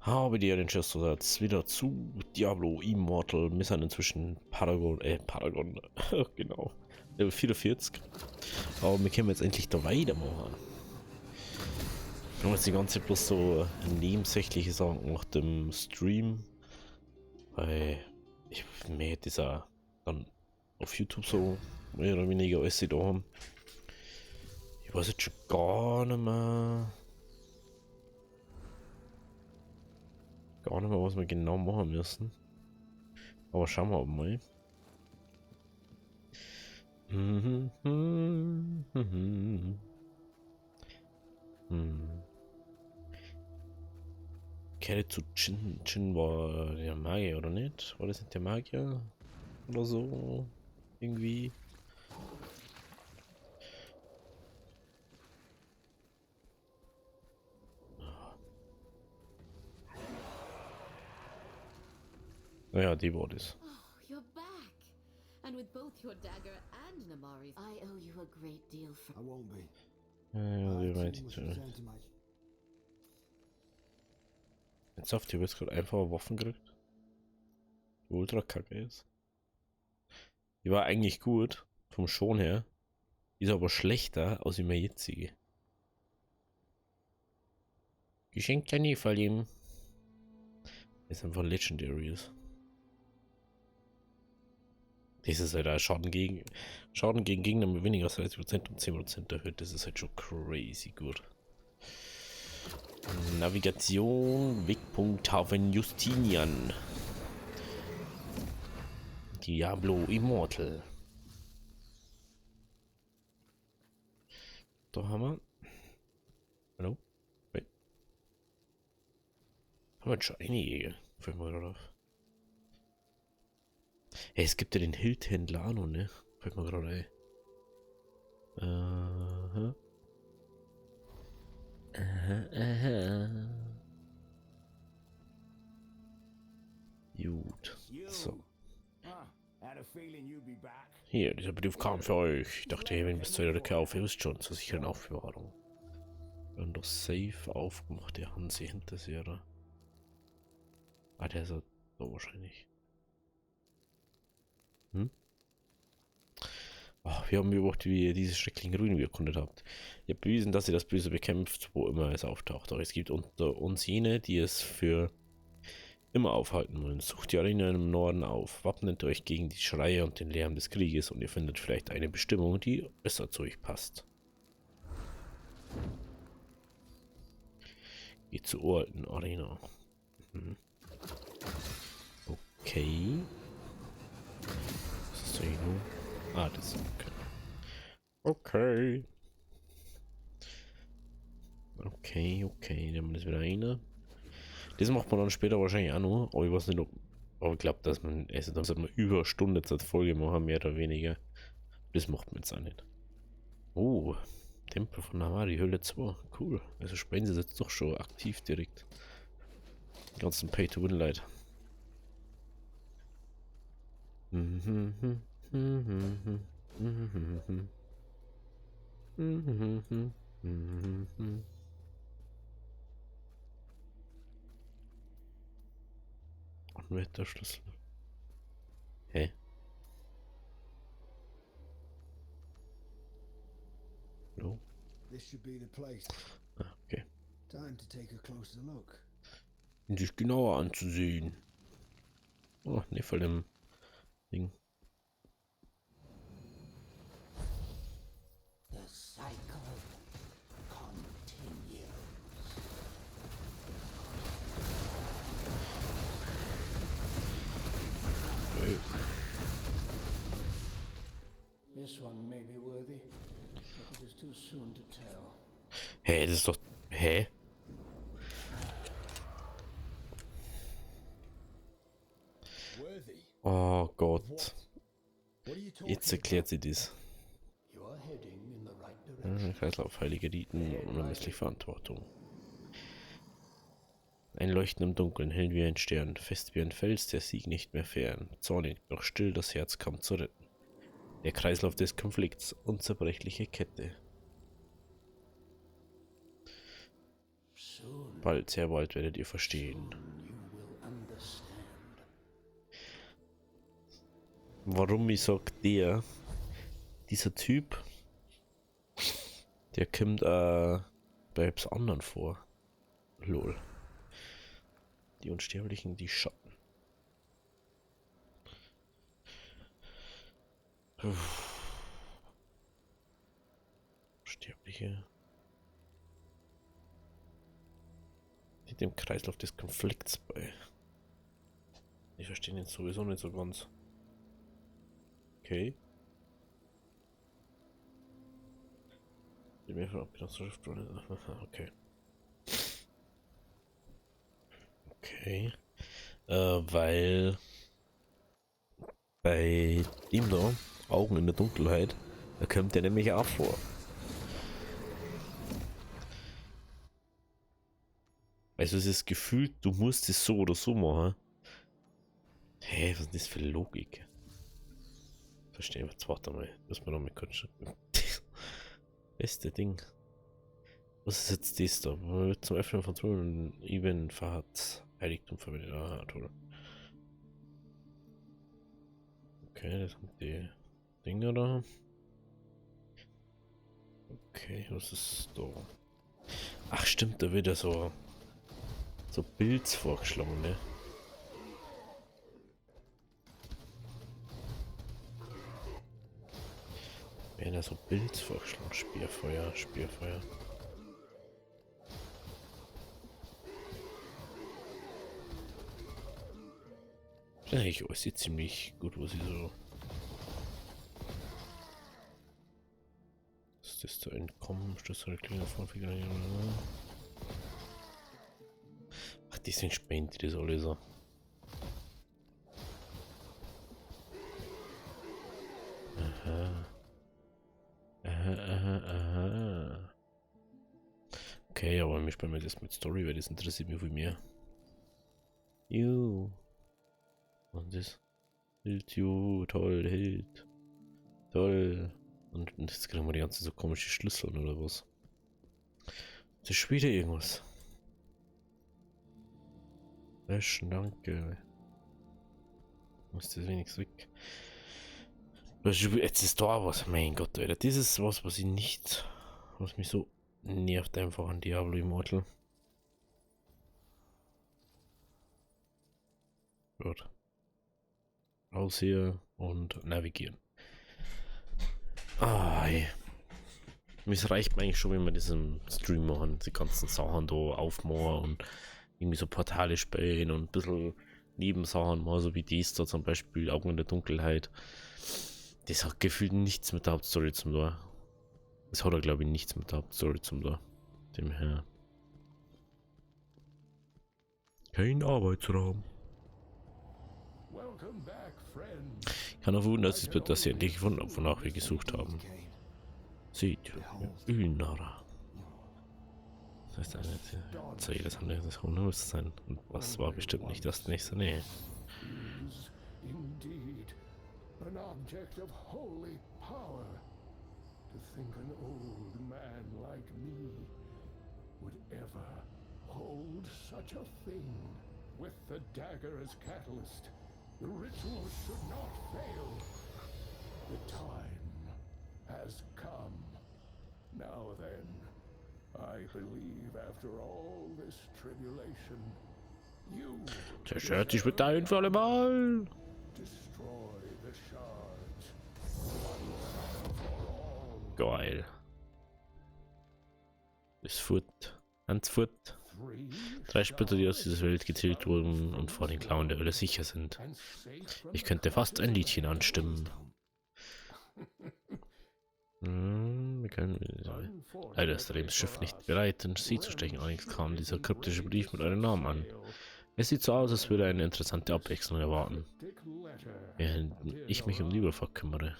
Habe die Manchester wieder zu Diablo Immortal. Wir sind inzwischen Paragon, genau, Level 44. Aber wir können jetzt endlich da weitermachen. Wir haben jetzt die ganze Zeit bloß so nebensächliche Sachen nach dem Stream. Weil mir hätte dieser dann auf YouTube so mehr oder weniger alles da haben. Ich weiß jetzt schon gar nicht mehr. Was wir genau machen müssen. Aber schauen wir mal. Kehre zu Chin. Chin war der Magier, oder nicht? War das nicht der Magier? Oder so? Irgendwie. Naja, die war das. Oh, you're back. And with both your dagger and Namari's, I owe you a great deal for... I won't be. Ja, die I meinte too ich must zu. return to my... Jetzt auf die jetzt gerade einfach Waffen gekriegt. Die ultra kacke ist. Die war eigentlich gut, vom Schon her. Die ist aber schlechter als immer jetzige. Geschenkt ja nie verlieben. Ist einfach Legendary ist. Das ist halt ein Schaden gegen Gegner mit weniger als 30% und 10% erhöht. Das ist halt schon crazy gut. Navigation, Wegpunkt Hafen Justinian. Diablo Immortal. Da haben wir. Hallo? Wait. Haben wir jetzt schon einige. Fällt mir gerade auf. Hey, es gibt ja den Hildhändler auch noch, ne? Fällt mir gerade ein. Gut. So. Hier, dieser Brief kam für euch. Ich dachte, wenn bis zu der Kauf, ihr wisst schon, zur sicheren Aufbewahrung. Wir haben doch safe aufgemacht, der Hansi hinter sich, oder? Ah, der ist ja so wahrscheinlich. Ach, wir haben beobachtet, wie ihr diese schrecklichen Ruinen erkundet habt. Ihr habt bewiesen, dass ihr das Böse bekämpft, wo immer es auftaucht. Doch es gibt unter uns jene, die es für immer aufhalten wollen. Sucht die Arena im Norden auf, wappnet euch gegen die Schreie und den Lärm des Krieges und ihr findet vielleicht eine Bestimmung, die besser zu euch passt. Geht zur uralten Arena. Okay. Was ist denn hier nun? Ah, das ist okay. Okay. Okay, dann ist wieder eine. Das macht man dann später wahrscheinlich auch noch, aber ich weiß nicht, ob. Aber ich glaube, dass man, also dann sollte man über eine Stunde Zeit Folge machen, mehr oder weniger. Das macht man jetzt auch nicht. Oh, Tempel von Namari, Höhle 2. Cool. Also sprechen sie jetzt doch schon aktiv direkt. Die ganzen Pay-to-Win-Leute. Anwärterschlüssel. Hä? No? This should be the place. Ah, okay. Time to take a closer look. Um sich genauer anzusehen. Oh, ne, voll dem Ding. The cycle continues. This one may be worthy, but it is too soon to tell. Hä, das ist doch. Hä? Worthy? Oh Gott. What are you talking Jetzt erklärt sie das. You are heading in the right direction. Kreislauf, heilige Riten, unermessliche Verantwortung. Ein Leuchten im Dunkeln, hell wie ein Stern, fest wie ein Fels, der Sieg nicht mehr fern, zornig, doch still das Herz kaum zu retten. Der Kreislauf des Konflikts, unzerbrechliche Kette. Soon Bald, sehr bald werdet ihr verstehen, You will understand. warum ich sag, dieser Typ, der kommt bei etwas anderen vor. Lol. Die Unsterblichen, die Schatten. Sterbliche. Die dem Kreislauf des Konflikts bei. Ich verstehe ihn sowieso nicht so ganz. Okay. Die Mehrfach Abgenutzungsschrift. Okay. Okay. Weil bei ihm da, Augen in der Dunkelheit, da kommt der nämlich auch vor. Also es ist gefühlt, du musst es so oder so machen. Hä, was ist das für Logik? Verstehen wir, jetzt warte mal. Müssen wir noch mal kurz. Beste Ding. Was ist jetzt das da? Zum Öffnen von Truhen Event Verhat Heiligtum verwendet. Ah, toll. Okay, das sind die Dinger da. Okay, was ist da? Ach stimmt, da wird ja so Builds vorgeschlagen, ne? Werden ja so Builds vorgeschlagen. Speerfeuer, Speerfeuer. Ja, ich weiß jetzt ziemlich gut, was ich so. Ist das zu entkommen? Ist das kleine Vorfigur? Ach, deswegen spendet die das alle so. Aha. Aha. Okay, aber wir spielen das mit Story, weil das interessiert mich viel mehr. Juhu. Und das Hild, juhu, toll, Hild. Toll. Und jetzt kriegen wir die ganze so komische Schlüssel oder was? Das ist wieder irgendwas. Löschen, danke. Muss das wenigstens weg. Jetzt ist da was, mein Gott, Alter. Das ist was ich nicht. Was mich so nervt einfach an Diablo Immortal. Gut. Raus hier und navigieren. Ah, ey. Es reicht mir eigentlich schon, wenn wir diesen Stream machen, die ganzen Sachen da aufmachen und irgendwie so Portale spielen und ein bisschen Nebensachen mal, so wie dies da zum Beispiel, Augen in der Dunkelheit. Das hat gefühlt nichts mit der Hauptstory zum tun. Das hat er, glaube ich, nichts mit der Hauptstory zum tun. Dem her. Kein Arbeitsraum. Kann auch wundern, dass sie endlich gefunden haben, wonach wir gesucht haben. Seht, Ülnara. Das heißt, soll jedes andere das Hunus sein. Und was war bestimmt nicht das nächste Nähe. An object of holy power. To think an old man like me would ever hold such a thing. With the dagger as catalyst, the ritual should not fail. The time has come. Now then, I believe after all this tribulation, you Zerstört dich mit ein für alle Mal. destroy the shards. Geil. Das Foot. Ans Foot. 3 Splitter, die aus dieser Welt getilgt wurden und vor den Klauen der Hölle sicher sind. Ich könnte fast ein Liedchen anstimmen. Wir können. Leider ist Rems Schiff nicht bereit, in sie zu stechen. Allerdings kam dieser kryptische Brief mit einem Namen an. Es sieht so aus, als würde eine interessante Abwechslung erwarten, während ich mich um die Überfahrt kümmere.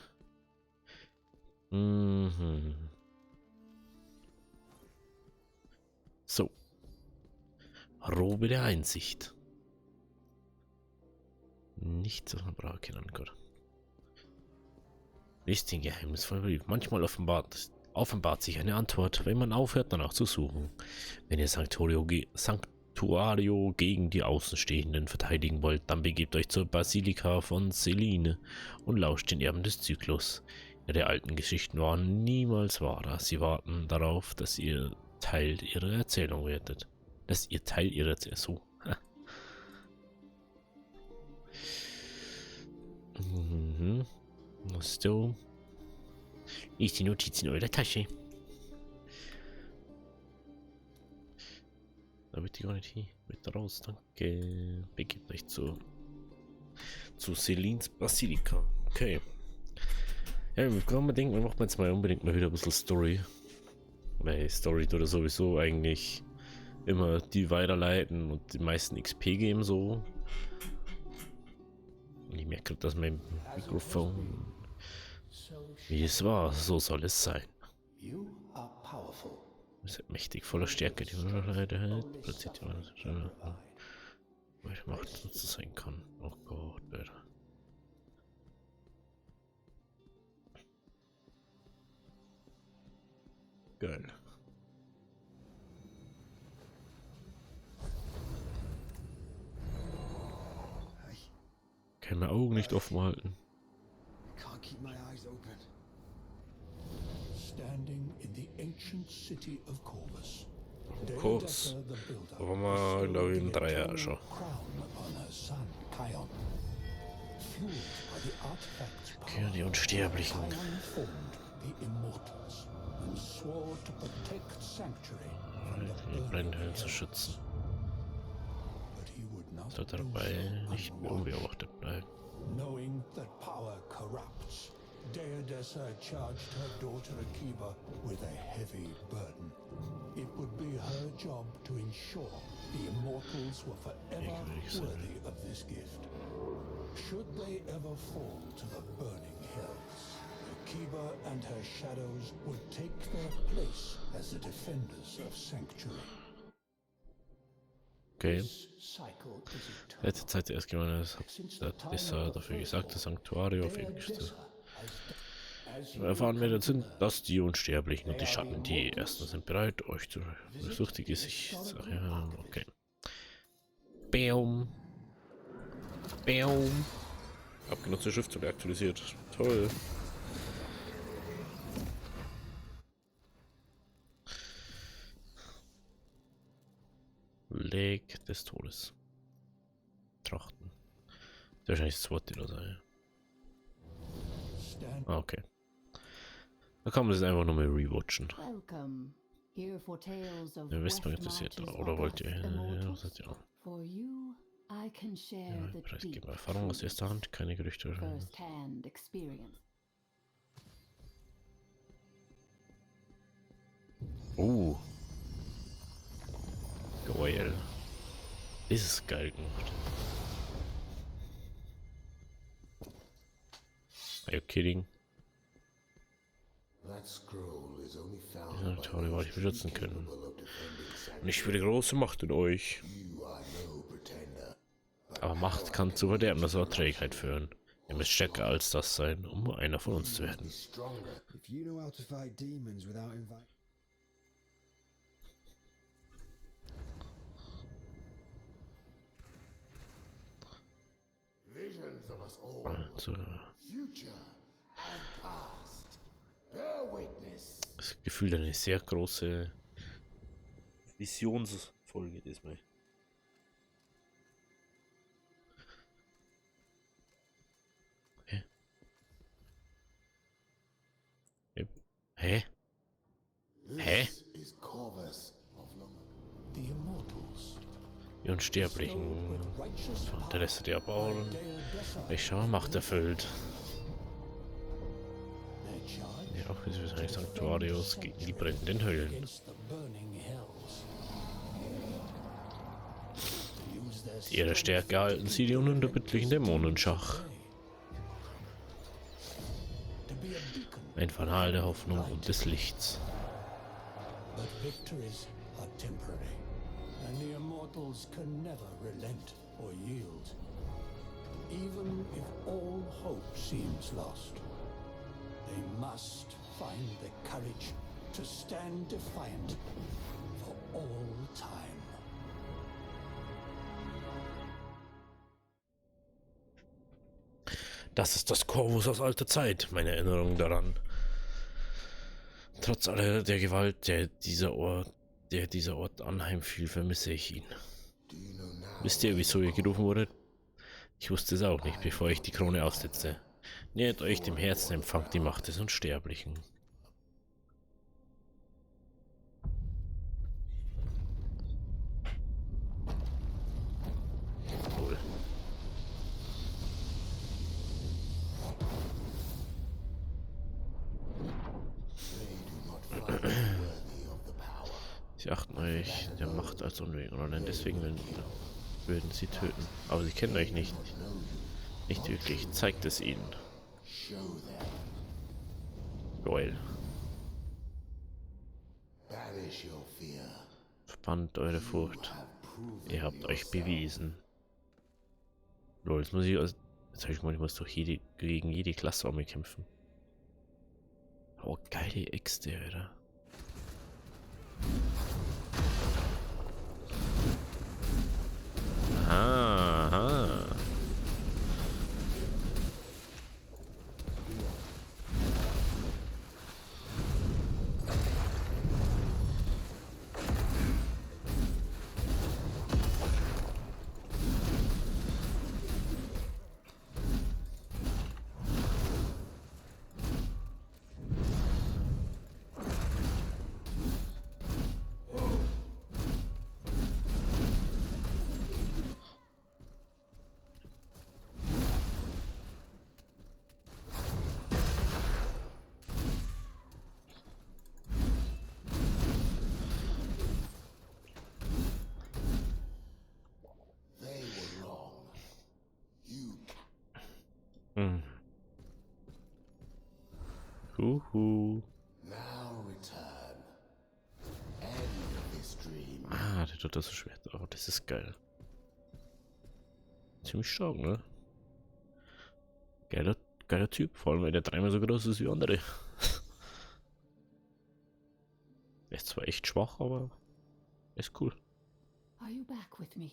So. Robe der Einsicht. Nichts auf dem Brauch kennen, Gott. Lies den geheimnisvollen Brief. Manchmal offenbart offenbart sich eine Antwort, wenn man aufhört, danach zu suchen. Wenn ihr Sanctuario gegen die Außenstehenden verteidigen wollt, dann begebt euch zur Basilika von Selene und lauscht den Erben des Zyklus. Ihre alten Geschichten waren niemals wahrer. Sie warten darauf, dass ihr Teil ihrer Erzählung werdet. Dass ihr Teil ihrer Erzählung... So. Mhm. So. Ist die Notiz in eurer Tasche? Da wird die gar nicht hier. Bitte raus, danke. Begebt euch zu Selines Basilika. Okay. Ja, ich kann mir denken, wir machen jetzt mal unbedingt mal wieder ein bisschen Story. Weil Story oder sowieso eigentlich immer die weiterleiten und die meisten XP geben so. Und ich merke, dass mein Mikrofon, wie es war, so soll es sein. Es ist mächtig, voller Stärke, die Leute hält, plötzlich die Macht nutzen sein kann. Oh Gott, Alter. Geil. Kann mein Augen nicht offen halten. Standing in the ancient city of Corvus. Kurz. Aber mal, glaube ich, in 3 Jahren schon. Okay, die Unsterblichen. Die Brennhöllen zu schützen. Sollte dabei nicht mehr unbeobachtet bleiben. Knowing that power corrupts, Deodessa charged her daughter Akiba with a heavy burden. It would be her job to ensure the immortals were forever worthy of this gift. Should they ever fall to the burning hells, Akiba and her shadows would take their place as the defenders of Sanctuary. Okay. Letzte Zeit erst gewonnen ist dafür gesagt, das Sanctuario auf ewig zu erfahren wir sind, dass die Unsterblichen und die Schatten, die Ersten sind bereit, euch zu durch die Gesichtssache. Okay. Bäum. Bäum. Abgenutzte Schriftzug aktualisiert. Toll. Leg des Todes. Trachten. Wahrscheinlich das Wort oder so. Ah, okay. Da kann man das einfach nur mal rewatchen. Ja, wisst man interessiert, oder wollt ihr? Ja. Preisgeben Erfahrung aus erster Hand, keine Gerüchte. Geil. Das ist geil gemacht. Are you kidding? Ja, Tore war ich beschützen können. Und ich will große Macht in euch. Aber Macht kann zu Verderben, das war Trägheit führen. Ihr müsst stärker als das sein, um einer von uns zu werden. Also, das Gefühl, eine sehr große Visionsfolge diesmal. Hä? Hä? Hä? Die Unsterblichen. Der Rest der Bauern. Welcher Macht erfüllt. Ja, auch wie wahrscheinlich Sanctuarios gegen die brennenden Höhlen. Ihre Stärke halten sie die unerbittlichen Dämonen Schach. Ein Fanal der Hoffnung und des Lichts. And the immortals can never relent or yield. Even if all hope seems lost, they must find the courage to stand defiant for all time. Das ist das Corvus aus alter Zeit, meine Erinnerung daran. Trotz aller der Gewalt, der dieser Ort anheimfiel, vermisse ich ihn. Wisst ihr, wieso ihr gerufen wurdet? Ich wusste es auch nicht, bevor ich die Krone aufsetzte. Nähert euch dem Herzen, empfangt die Macht des Unsterblichen. Cool. Sie achten euch der Macht als unwürdig oder nein, deswegen würden sie töten. Aber sie kennen euch nicht. Nicht wirklich. Zeigt es ihnen. Joel. Verbannt eure Furcht. Ihr habt euch bewiesen. Lol, jetzt muss ich also. Jetzt habe ich mal, ich muss doch gegen jede Klasse kämpfen. Oh, geile Äxte, Alter. Aha. Hm. Ah, der tut das so schwer. Oh, das ist geil. Ziemlich stark, ne? Geiler Typ, vor allem weil der dreimal so groß ist wie andere. Er ist zwar echt schwach, aber ist cool. Are you back with me?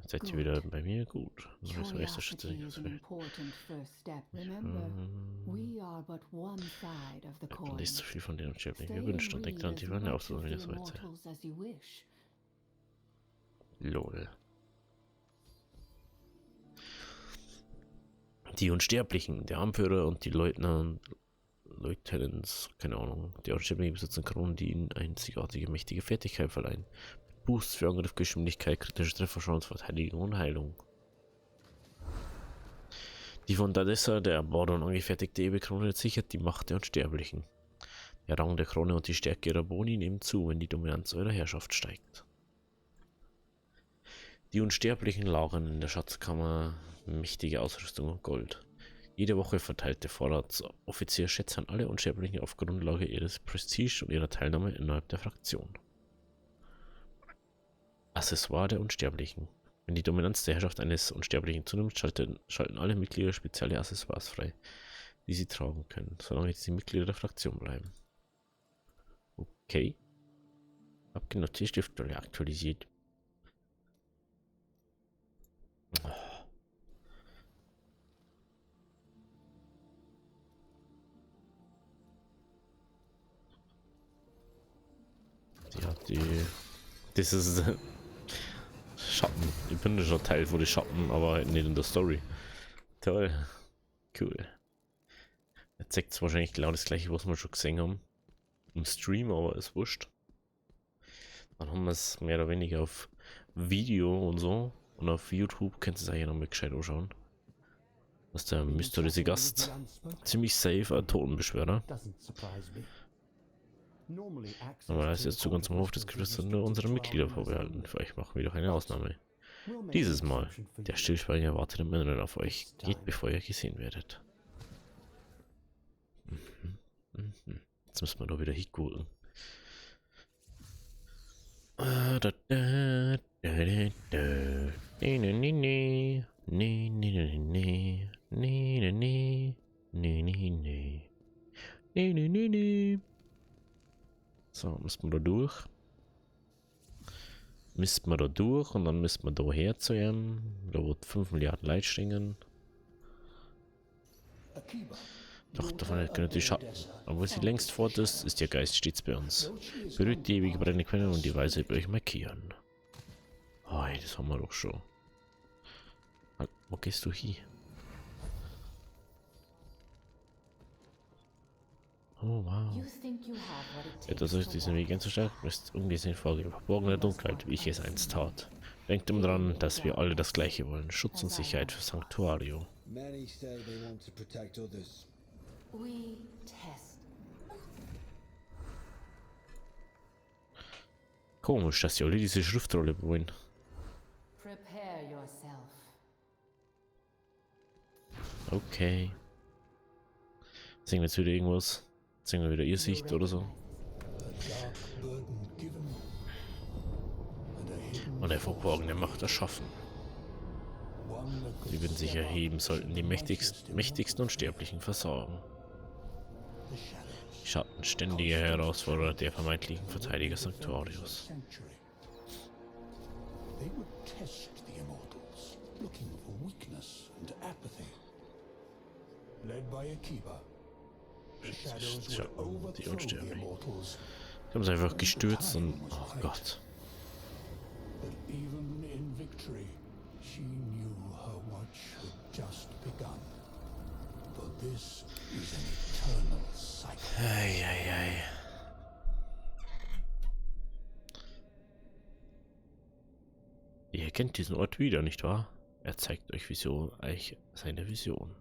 Seid ihr wieder bei mir? Gut. Curiosity is an important first step. Remember, we are but one side of the coin. Man liest zu viel von den Unsterblichen Stay gewünscht und and denkt read an die as Wände much auf, so of wie the das heute. immortals as you wish. Lol. Die Unsterblichen, der Anführer und die Lieutenants, keine Ahnung, die Unsterblichen besitzen Kronen, die ihnen einzigartige, mächtige Fertigkeit verleihen. Boost für Angriff, Geschwindigkeit, kritische Trefferchance, Verteidigung und Heilung. Die von Dadessa, der erbaute und angefertigte Ebekrone, sichert die Macht der Unsterblichen. Der Rang der Krone und die Stärke ihrer Boni nehmen zu, wenn die Dominanz eurer Herrschaft steigt. Die Unsterblichen lagern in der Schatzkammer mächtige Ausrüstung und Gold. Jede Woche verteilt der Vorratsoffizier Schätze an alle Unsterblichen auf Grundlage ihres Prestige und ihrer Teilnahme innerhalb der Fraktion. Accessoire der Unsterblichen. Wenn die Dominanz der Herrschaft eines Unsterblichen zunimmt, schalten alle Mitglieder spezielle Accessoires frei, die sie tragen können, solange sie Mitglieder der Fraktion bleiben. Okay. Abgenutzt aktualisiert. Das ist Schatten. Ich bin schon Teil von den Schatten, aber halt nicht in der Story. Toll. Cool. Er zeigt wahrscheinlich genau das gleiche, was wir schon gesehen haben. Im Stream, aber ist wurscht. Dann haben wir es mehr oder weniger auf Video und so. Und auf YouTube könnt ihr es eigentlich noch mal gescheit anschauen. Dass der mysteriöse Gast ziemlich safe ein Totenbeschwörer. Aber als jetzt Zugang zum Hof des Geflüsters nur unsere Mitglieder vorbehalten. Für euch machen wir doch eine Ausnahme. Dieses Mal. Der Stillschweiger wartet im Inneren auf euch. Geht, bevor ihr gesehen werdet. Jetzt müssen wir doch wieder hingucken. So, müssen wir da durch. Müssten wir da durch und dann müssten wir da her zu ihm. Da wird 5 Milliarden Leute stehen. Akiba, Doch, davon daughter können of die Schatten. Daedessa, Obwohl sie founded längst the fort ist, Shadow. ist ihr Geist stets bei uns. Though she is Berührt die ewige not brennende Quelle part of und die her Weise über spirit, euch markieren. Oh, das haben wir doch schon. Wo gehst du hin? Oh, wow. You think you have what it Etwas takes durch to diesen walk Weg einzusteigen, ist ungesehen vorgehen. Verborgene Dunkelheit, wie ich es einst tat. Denkt immer daran, dass wir alle das Gleiche wollen. Schutz und Sicherheit für Sanctuario. Many say they want to protect others. We test. Komisch, dass die alle diese Schriftrolle wollen. Prepare yourself. Okay. Singen wir jetzt wieder irgendwas? Singen wir wieder ihr Sicht oder so? a dark burden given, and a hidden Und der verborgene Macht erschaffen. one that could Sie würden sich sever erheben, sollten die righteous mächtigsten Unsterblichen versorgen. the shadows. Die Schatten, ständige Herausforderer der vermeintlichen Verteidiger Sanctuarius. Sanctuary. They would test the immortals, looking for weakness and apathy. Led by Akiba, the shadows would Schatten, die overthrow the Unsterblichen. immortals, Die haben sie einfach gestürzt und... Oh Gott. but even in victory, she knew her watch had just begun. For this is an eternal cycle. Eieiei. Ihr kennt diesen Ort wieder, nicht wahr? Er zeigt euch seine Vision.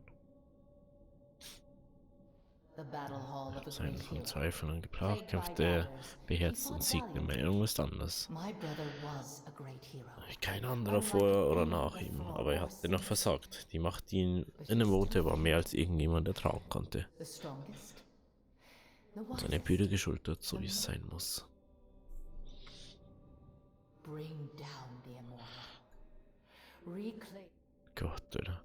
The battle hall of a Sein great von hero. Zweifeln und geplagt, kämpft er beherzt und siegt nimmer. Irgendwas anderes. My brother was a great hero. Kein anderer vor oder nach ihm, aber er hat dennoch versagt. Die Macht, die in ihm wohnte, war mehr als irgendjemand ertragen konnte. The strongest. The Seine wisest. Bürde geschultert, so wie es sein muss. Bring down the immortal. Reclaim. Gott, oder?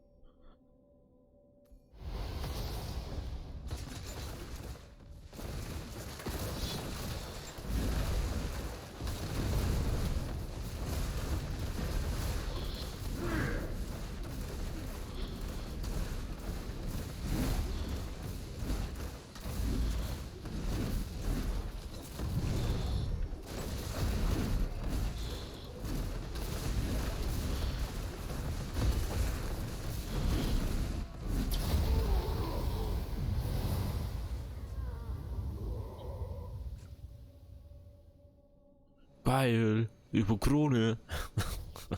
Geil, über Krone.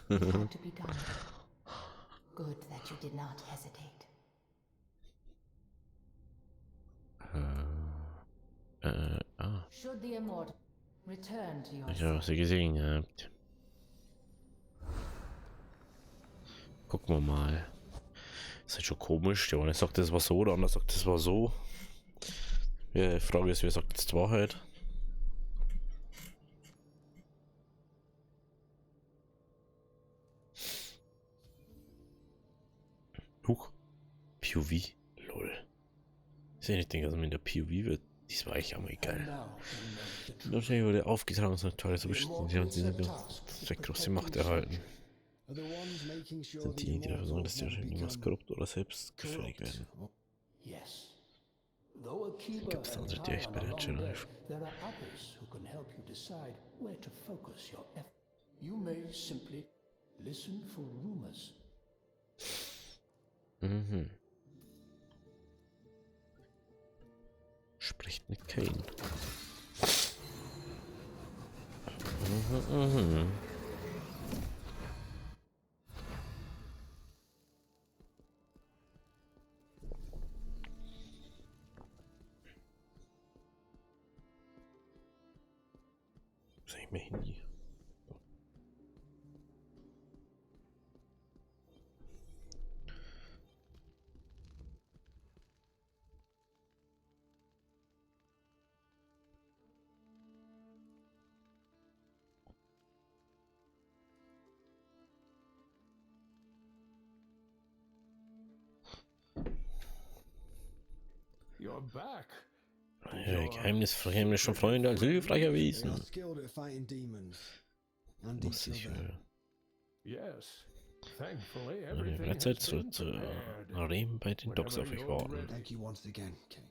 It had to be done. Good that you did not hesitate. Should the immortal return to your Ich habe sie gesehen gehabt. Gucken wir mal. Ist halt schon komisch. Der eine sagt, das war so, der andere sagt, das war so. Ja, die Frage ist, wer sagt jetzt die Wahrheit? Huch. POV. Lol. Ich sehe nicht, dass man in der POV wird. Das war eigentlich auch mal geil. Wahrscheinlich wurde aufgetragen, so toll zu beschützen. Sie haben diese große Macht erhalten. Are the ones making sure Sind the die, die dafür sorgen, dass immortals die won't wahrscheinlich niemals become korrupt oder selbstgefällig werden. Yes. Though Akiba Gibt es and andere, die euch bei Tara der are long Entscheidung dead, helfen? there are others who can help you decide where to focus your effort. You may simply listen for rumors. Mhm. Spricht mit Kane. Mhm. Sag ich mir Handy. You're back. Geheimnisverheimnische Freunde als hilfreich They erwiesen. are skilled at fighting demons and Muss each ich other. Yes. Thankfully, in everything der has Zeit zu been prepared. Rem bei den Docs auf euch warten. Thank you once again, King.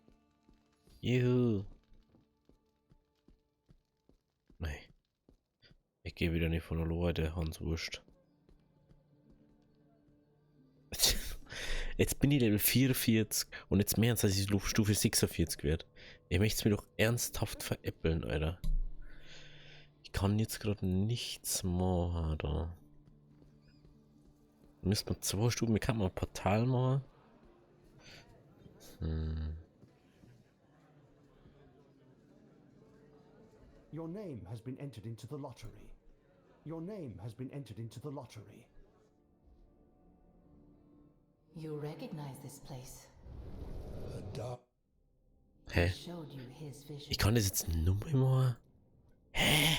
Juhu. Nein. Ich gehe wieder nicht von der Leute, Hans Wurscht. Jetzt bin ich Level 44 und jetzt mehr als ich Stufe 46 werde. Ich möchte es mir doch ernsthaft veräppeln, Alter. Ich kann jetzt gerade nichts machen da. Müssen wir 2 Stufen, wir kann mal ein Portal machen. Your name has been entered into the lottery. Your name has been entered into the lottery. You recognize this place. A dark Hä? Showed you his vision. Ich kann das jetzt nur mal machen? Hä?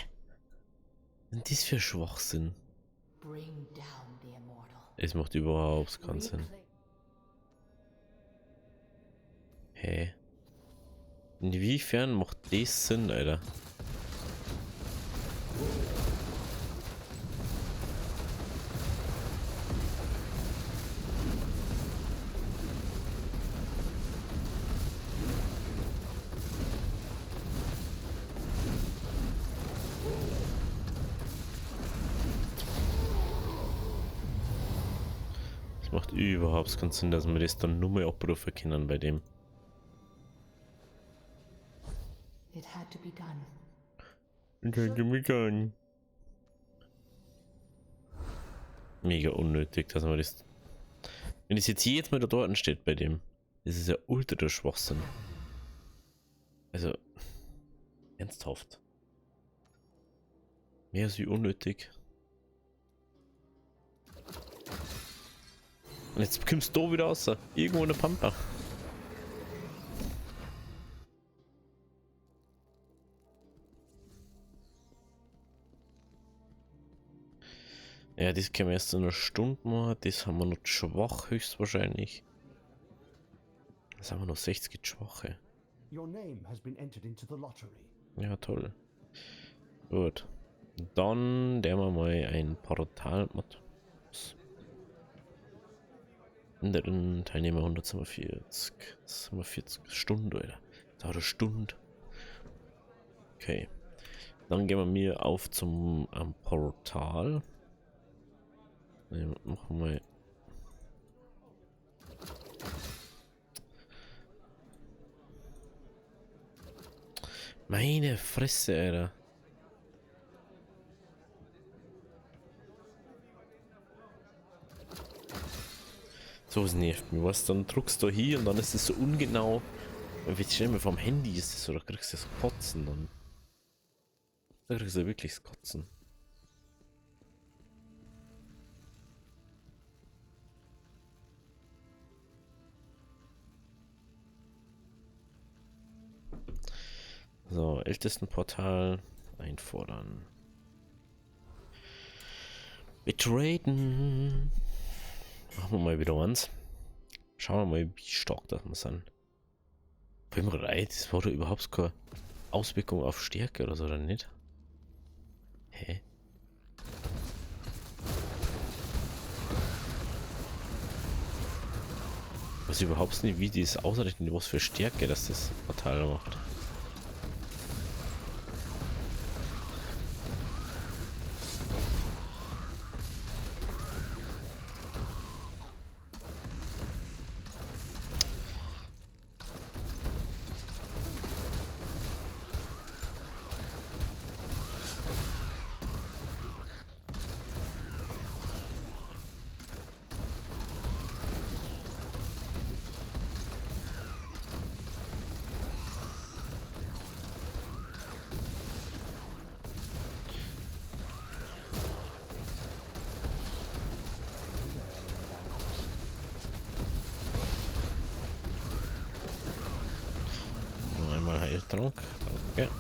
Was ist das für Schwachsinn? Bring down the immortal. Es macht überhaupt keinen Sinn. Hä? Inwiefern macht das Sinn, Alter? Es macht überhaupt keinen Sinn, dass wir das dann nur mehr abrufen können bei dem. It had to be done. Mega unnötig, dass man das. Wenn das jetzt jedes Mal da dort steht bei dem, das ist ja ultra der Schwachsinn. Also, ernsthaft. Mehr als wie unnötig. Und jetzt kommst du da wieder raus. Irgendwo in der Pampa. Ja, das können wir erst in einer Stunde machen. Das haben wir noch schwach, höchstwahrscheinlich. Das haben wir noch 60 schwache. Your name has been entered into the lottery. Ja, toll. Gut. Dann der wir mal ein Portal mit. Anderen Teilnehmer 147. Das haben wir 40 Stunden, Alter. Das dauert eine Stunde. Okay. Dann gehen wir mir auf zum Portal. Machen wir mal. Meine Fresse, Alter. So, es nervt mich, was? Dann druckst du hier und dann ist es so ungenau. Und wie stell mir vom Handy ist es so, da kriegst du das Kotzen dann. Da kriegst du wirklich das Kotzen. So, Ältestenportal einfordern. Betraden. Machen wir mal wieder eins. Schauen wir mal, wie stark das wir sind. Beim Reit, das war doch überhaupt keine Auswirkung auf Stärke oder so, oder nicht? Hä? Ich weiß überhaupt nicht, wie die es ausrechnen, was für Stärke das Portal macht. Einmal Heiltrank. Danke.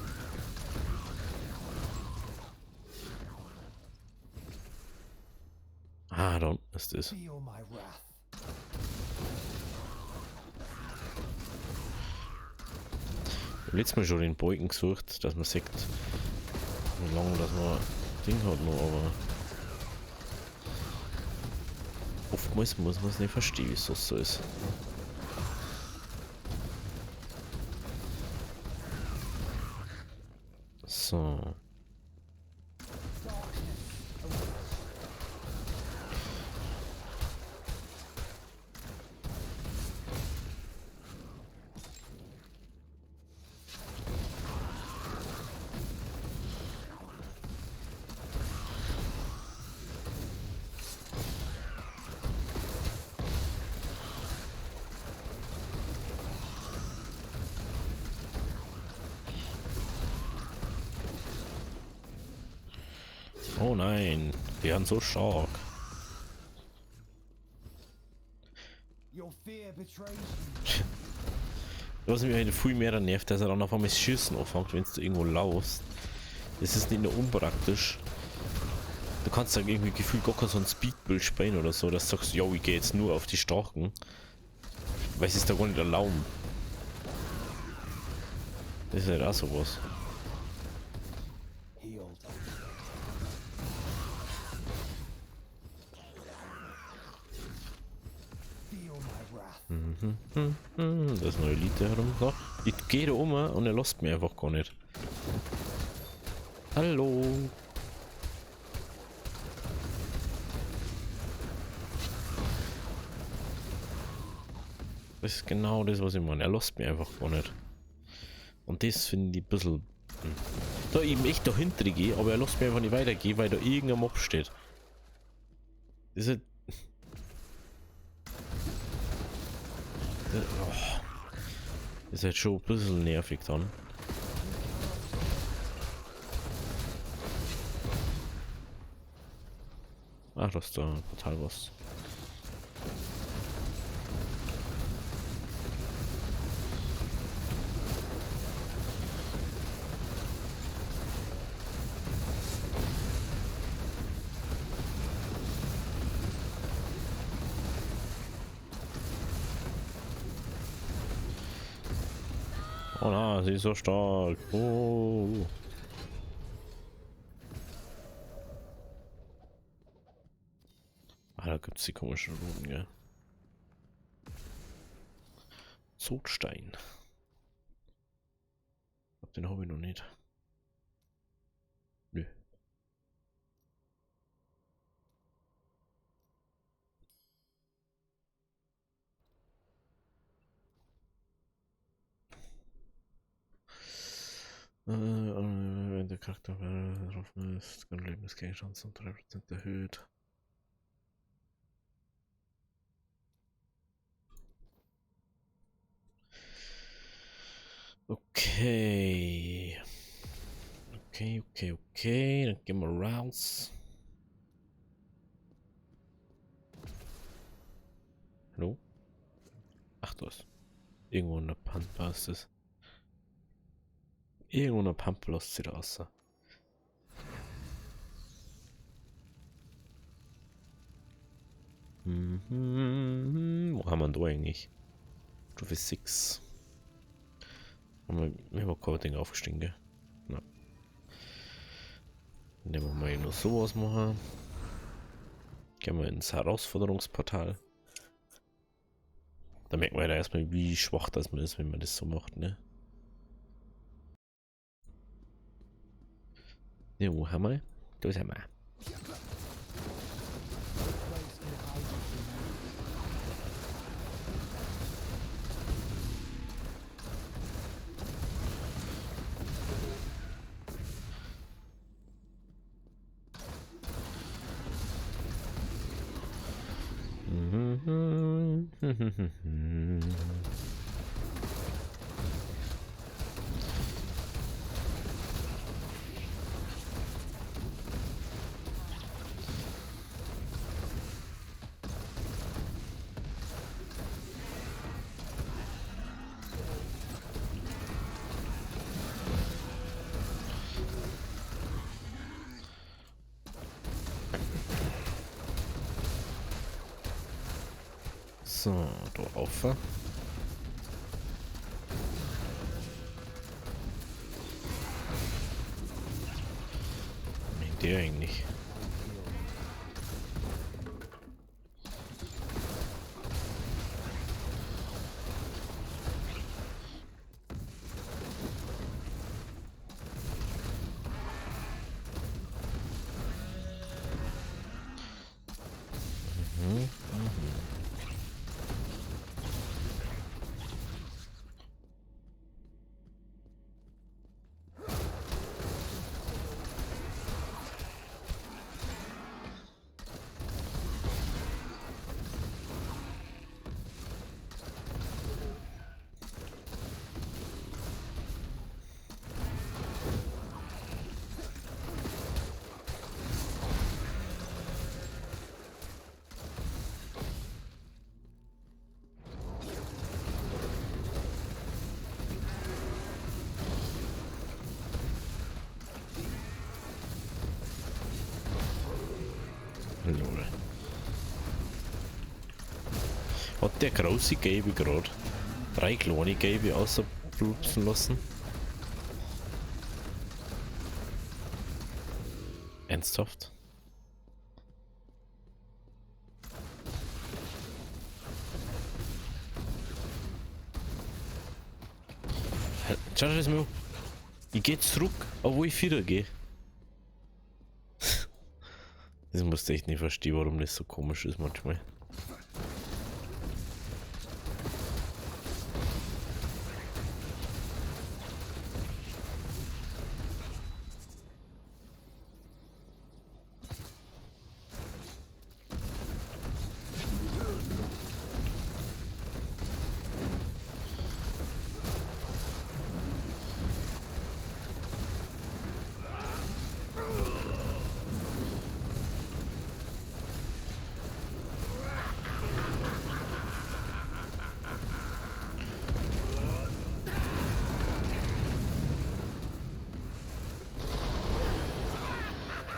Ah, da unten ist es. Feel my wrath. Letztes Mal schon den Beugen gesucht, dass man sieht, wie lange das man Ding hat noch, aber oftmals muss man es nicht verstehen, wieso es so ist. So. Oh nein, die werden so stark. Your fear betrays Was mich heute viel mehr nervt, dass er dann auf einmal das Schießen anfängt, wenn du irgendwo laufst. Das ist nicht nur unpraktisch. Du kannst dann irgendwie gefühlt gar kein so ein Speedbild spielen oder so, dass du sagst, ja, ich gehe jetzt nur auf die Starken. Weil es ist da gar nicht erlauben. Das ist halt auch sowas. Healed. feel my wrath. Da ist eine Elite herum. So. Ich gehe da um und er lässt mich einfach gar nicht. Hallo. Das ist genau das, was ich meine. Er lässt mich einfach gar nicht. Und das finde ich ein bisschen... Da eben echt dahinter gehe, aber er lässt mich einfach nicht weitergehen, weil da irgendein Mob steht. Das ist halt... Das ist halt schon ein bisschen nervig dann. Ach, das ist da total was. Oh na, sie ist so stark. Oh. Ah, da gibt's die komischen Routen, gell? Sodstein. Den habe ich noch nicht. Nö. Wenn der Charakter betroffen ist, kann Lebensgegenstand um 3% erhöht. Okay. Okay. Dann gehen wir raus. Hallo? Ach, du hast irgendwo in der Pampa ist das. Irgendwo in der Pampa lässt sie da aus. Wo haben wir da eigentlich? Stufe 6. Wir haben kein Ding aufgestiegen, gell? Na. Nehmen wir mal nur sowas machen. Gehen wir ins Herausforderungsportal. Da merkt man ja erstmal, wie schwach das man ist, wenn man das so macht, ne? Ne, wo haben wir? Da sind wir. So, da rauf. der eigentlich? Lol. Hat der große Gelbe gerade 3 kleine Gelbe außerblupsen lassen? Ernsthaft? Schau dir das mal an. Ich geh zurück, obwohl ich wieder gehe. Das musst du echt nicht verstehen, warum das so komisch ist manchmal.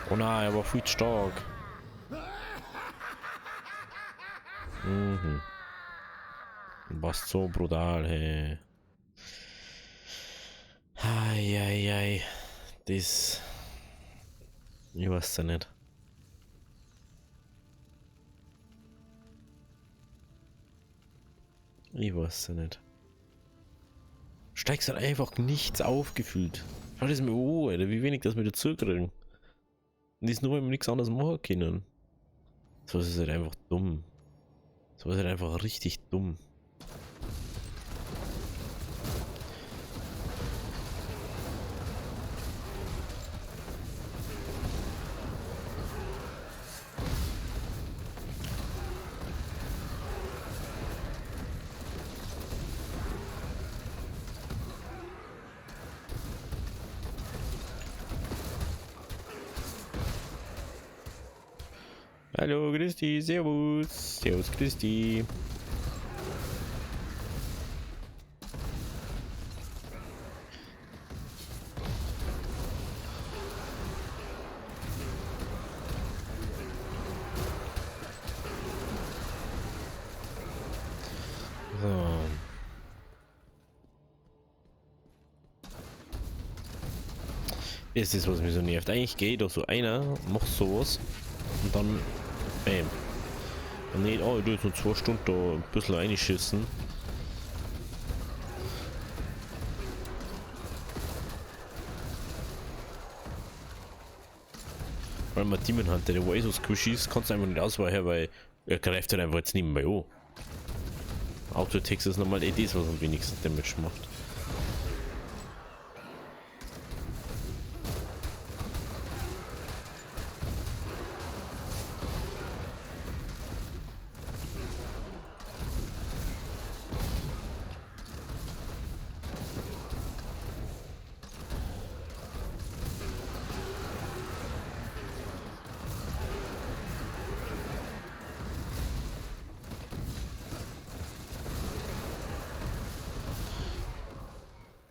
Oh nein, er war viel zu stark. Mhm. Was so brutal, hey. Eieiei. Das... Ich weiß ja nicht. Ich weiß ja nicht. Steigst halt einfach nichts aufgefühlt. Schau das mir an, Alter, wie wenig das wir dazu kriegen. Und das nur, weil wir nichts anderes machen können. So ist halt einfach dumm. So ist halt einfach richtig dumm. Hallo, Christi, servus. Servus, Christi. So. Das ist, was mich so nervt. Eigentlich geht doch so einer, macht sowas und dann bam. Und nicht, oh, ich will jetzt nur 2 Stunden da ein bisschen reinschissen. Weil man Demon Hunter, der wo so squishy ist, kannst du einfach nicht ausweichen, weil er greift halt einfach jetzt nicht mehr an. Autotext ist nochmal das, was am wenigsten Damage macht.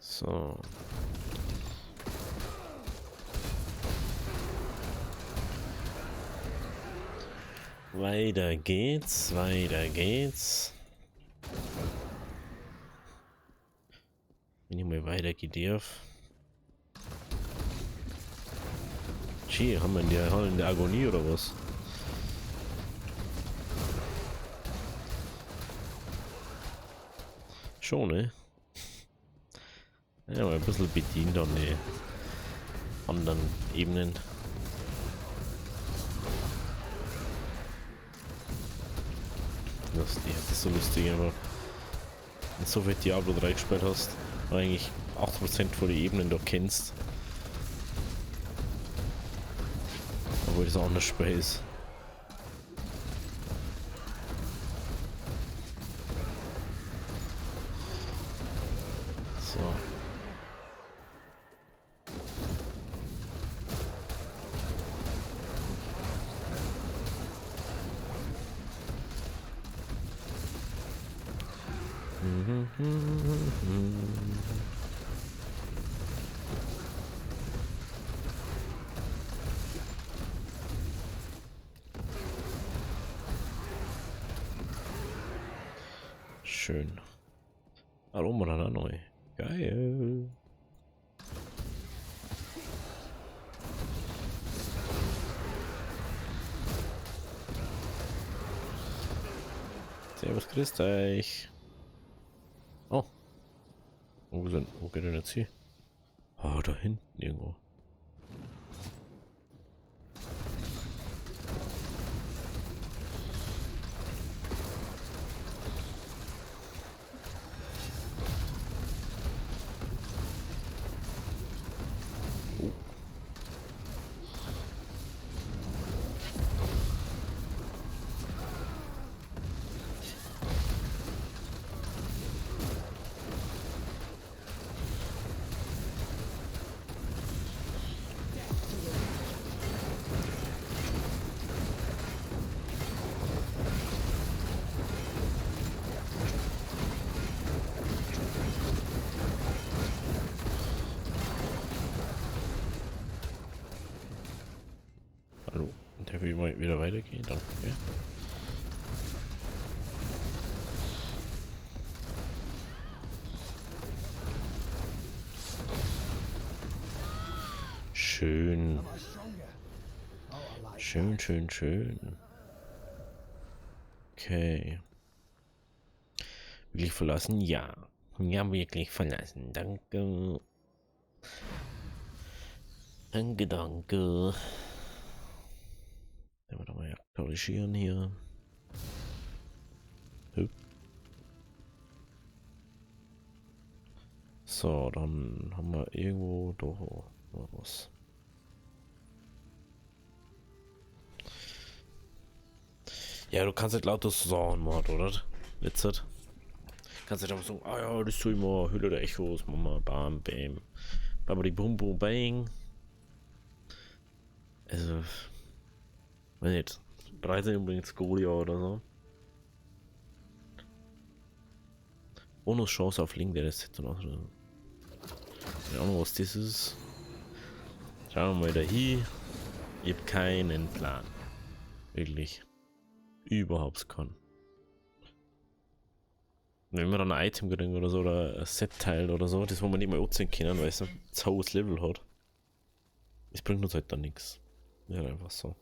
So. Weiter geht's, weiter geht's. Wenn ich mal weiter gehen darf. Gee, haben wir in der Agonie oder was? Schon, ne? Ja, mal ein bisschen bedient an die anderen Ebenen. Das ist so lustig, aber wenn du so viel Diablo 3 gespielt hast, und eigentlich 8% von den Ebenen da kennst. Obwohl das anders Spiel ist. So. Schön. Hallo, Morana neu. Geil. Servus, grüßt euch. Oh. Wo geht denn jetzt hier? Ah, da hinten irgendwo. Hallo, darf ich mal wieder weitergehen? Danke. Schön. Schön, schön, schön. Okay. Wirklich verlassen? Ja. Ja, wirklich verlassen. Danke. Danke, danke. Dann wir doch mal aktualisieren hier. Hüp. So, dann haben wir irgendwo doch was. Ja, du kannst nicht lauter sagen, Mann, oder? Letztes. Kannst nicht einfach sagen, ah ja, das tue ich mal, Hülle der Echos, Mama, bam, bam. Babadi bum bum bang. Also, weiß nicht. 13 übrigens Golia oder so. Bonuschance auf Link, der ist jetzt noch. Keine Ahnung, was das ist. Schauen wir mal da hier. Ich habe keinen Plan. Wirklich. Überhaupt keinen. Wenn man dann ein Item kriegen oder so, oder ein Set-Teil oder so, das wo man nicht mal anziehen können, weil es ein zu hohes Level hat. Das bringt uns halt dann nichts. Ja, einfach so.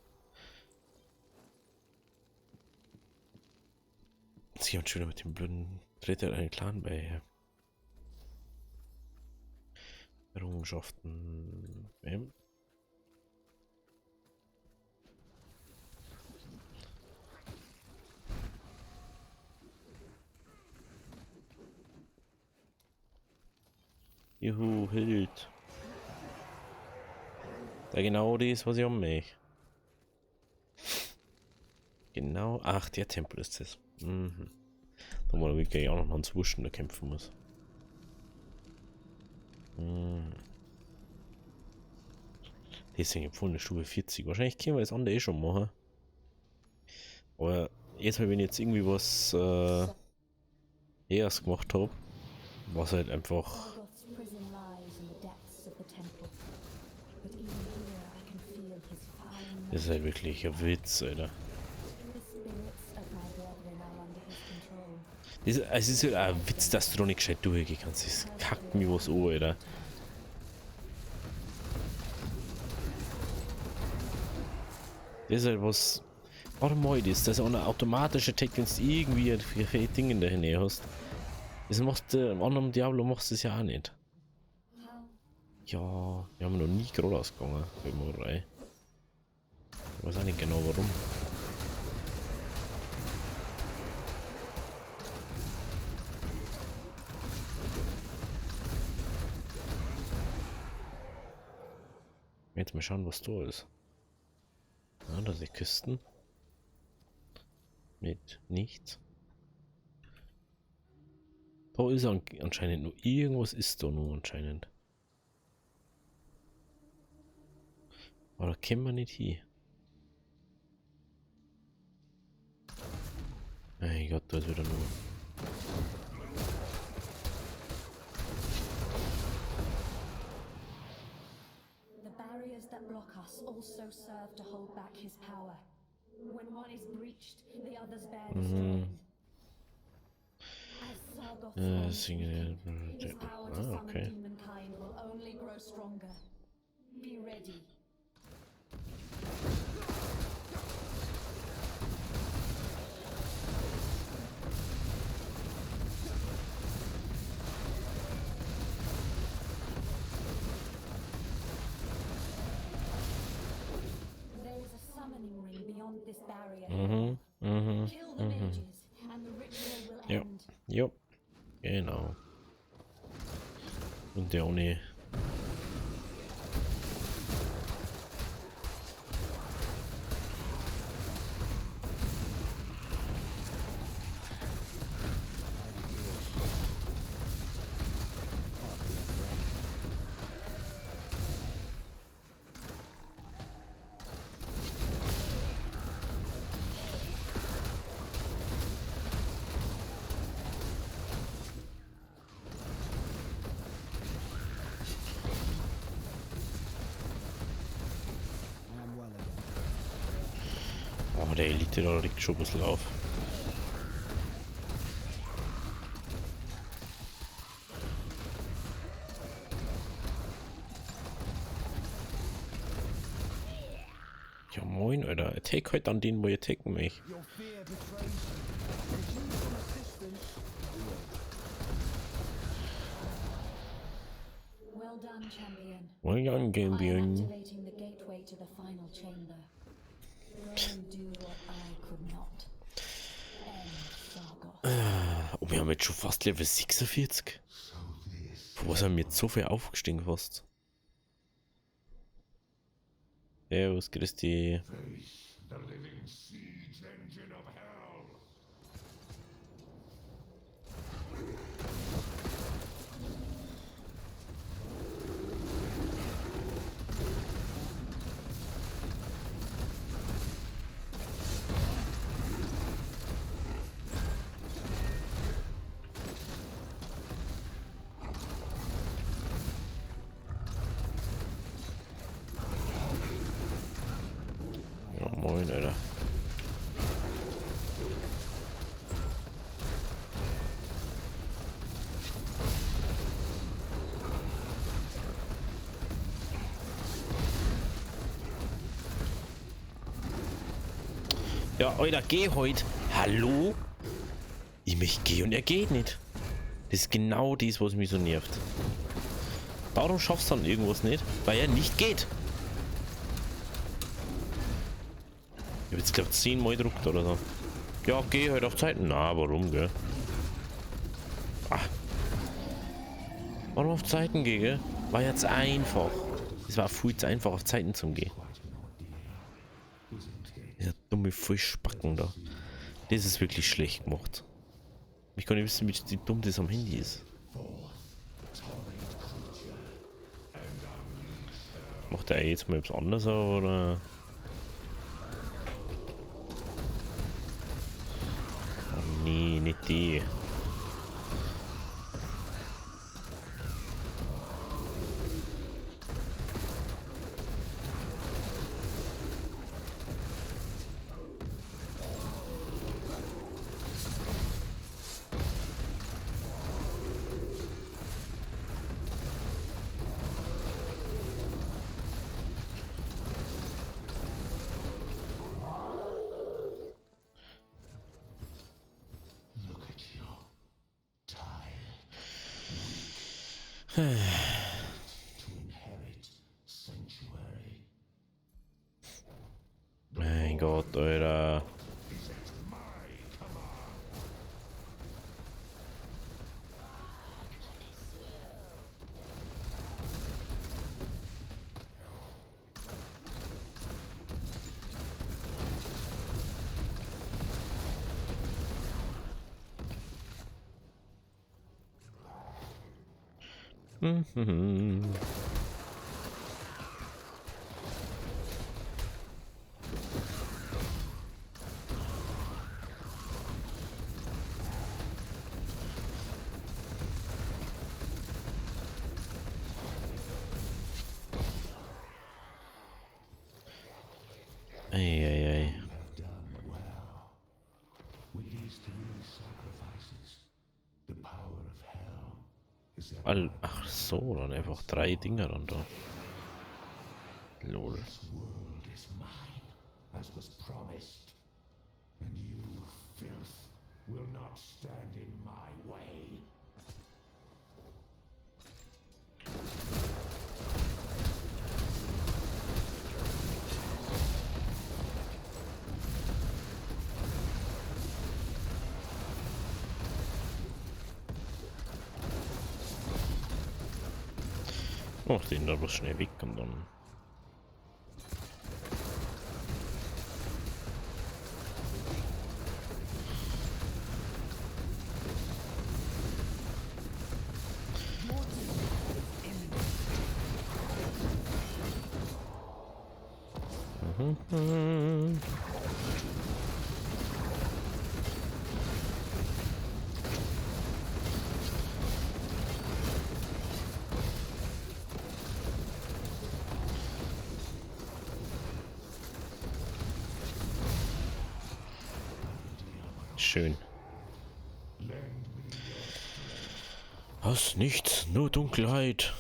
Sie haben schon wieder mit dem blöden Dreht einen Clan bei. Errungenschaften. Wem? Juhu, Hild. Da genau das, was ich um mich. Genau. Ach, der Tempel ist das. Mhm. Da wo ich auch noch ans Wuschen da kämpfen muss. Mhm. Deswegen empfohlene Stufe 40. Wahrscheinlich können wir das andere eh schon machen. Aber jetzt, wenn ich jetzt irgendwie was erst gemacht habe, was halt einfach. Das ist halt wirklich ein Witz, Alter. Es ist halt ein Witz, dass du doch nicht gescheit durchgehen kannst. Das kackt mir was an, Alter. Das ist halt was. Warte mal, das ist eine automatische Tech, wenn du irgendwie für Dinge in der Nähe hast. Das macht im anderen Diablo machst du es ja auch nicht. Ja, wir haben noch nie gerade ausgegangen. Ich weiß auch nicht genau warum. Jetzt mal schauen, was da ist. Ja, da sind Küsten. Mit nichts. Da ist anscheinend nur irgendwas ist da nur anscheinend. Aber da können wir nicht hin. Mein Gott, da ist wieder nur. The barriers that block us also serve to hold back his power. When one is breached, the others bear destroyed. As Sargoth's his power to summon okay. demonkind will only grow stronger. Be ready. There is a summoning ring beyond this barrier. Kill the mages, and the ritual will Ja. end. Jo. Genau. Und der ohne. I am well again. Oh, der Elite da liegt schon ein bisschen auf. Ja moin, Alter. Attack halt an den, wo ihr attacken mich. Your fear betrays you. Refuse some assistance. Well done, champion. Well done, I am Gambian. activating the gateway to the final chamber. Go and do what I could not. End Sargoth. Oh, wir haben jetzt schon fast Level 46. Wo sind wir jetzt so viel aufgestiegen fast? Servus, Christi. The living siege engine of hell. Ja, moin, Alter. Ja, Alter, geh heute. Hallo? Ich möchte gehen und er geht nicht. Das ist genau das, was mich so nervt. Warum schaffst du dann irgendwas nicht? Weil er nicht geht. Ich habe jetzt, glaube ich, 10 Mal gedruckt oder so. Ja, geh halt auf Zeiten. Na, warum, gell? Ah. Warum auf Zeiten gehen, gell? War jetzt einfach. Es war viel zu einfach, auf Zeiten zu gehen. Dieser dumme Fischbacken da. Das ist wirklich schlecht gemacht. Ich kann nicht wissen, wie dumm das am Handy ist. Macht er jetzt mal etwas anderes oder? Oh nee, nicht die. Mein Gott, Alter. Eieiei. Ach so, dann einfach 3 Dinger dann da. Lol. As was promised, and you, filth, will not stand in my way. Oh, den da bloß schnell weg und dann. Schön. Was? Nichts, nur Dunkelheit.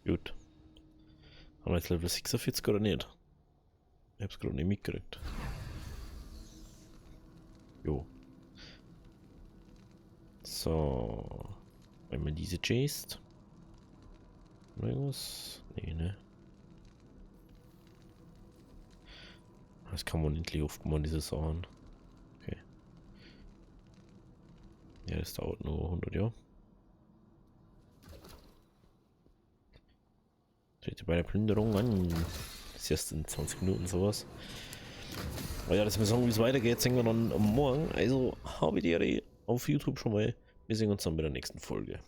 Gut. Haben wir jetzt Level 46 oder nicht? Ich hab's gerade nicht mitgekriegt. Jo. So. Einmal diese Chest. Irgendwas? Nee, ne? Das kann man endlich aufmachen, diese Sachen. Okay. Ja, das dauert nur 100 Jahre. Trete bei der Plünderung an. Das ist erst in 20 Minuten sowas. Aber ja, dass wir sagen, wie es weitergeht, sehen wir dann morgen. Also, habe die Ehre auf YouTube schon mal. Wir sehen uns dann bei der nächsten Folge.